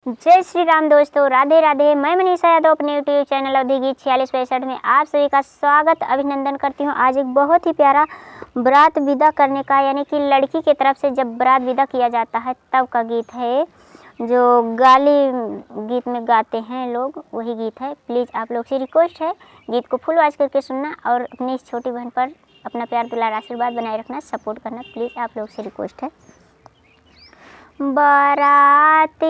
जय श्री राम दोस्तों, राधे राधे। मैं मनीषा यादव अपने यूट्यूब चैनल अवधि गीत 4665 में आप सभी का स्वागत अभिनंदन करती हूँ। आज एक बहुत ही प्यारा बारात विदा करने का, यानी कि लड़की की तरफ से जब बारात विदा किया जाता है तब का गीत है, जो गाली गीत में गाते हैं लोग, वही गीत है। प्लीज़ आप लोग से रिक्वेस्ट है गीत को फुल वॉच करके सुनना और अपनी इस छोटी बहन पर अपना प्यार दुलार आशीर्वाद बनाए रखना, सपोर्ट करना, प्लीज़ आप लोग से रिक्वेस्ट है। बाराती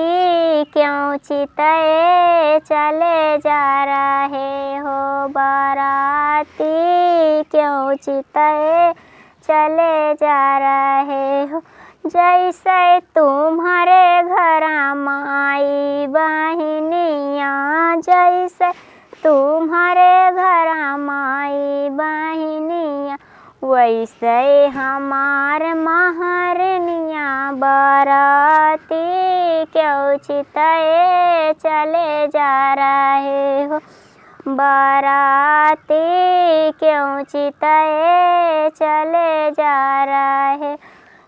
क्यों चिताए चले जा रहे हो, बाराती क्यों चिताए चले जा रहे हो। जैसे तुम्हारे घर माई बहनियाँ, जैसे तुम्हारे घर माई बहनियाँ, वैसे हमार महरनिया। बाराती क्यों चिताए चले जा रहे हो, बाराती क्यों चिताए चले जा रहे।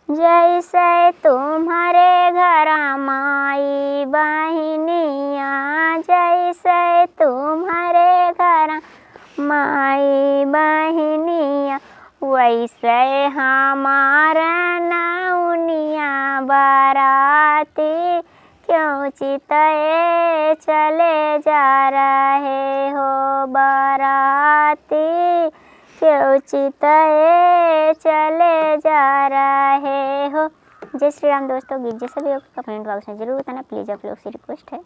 जैसे तुम्हारे घर माई बहनियाँ, जैसे तुम्हारे घर माई बहनियाँ, वैसे हमारा नौनिया। बाराती क्यों चिताए चले जा रहे हो, बाराती क्यों चिताए चले जा रहे हो। जय श्री राम दोस्तों, गीत जैसा भी होगा कमेंट बॉक्स में जरूर बताना, प्लीज़ आप लोग से रिक्वेस्ट है।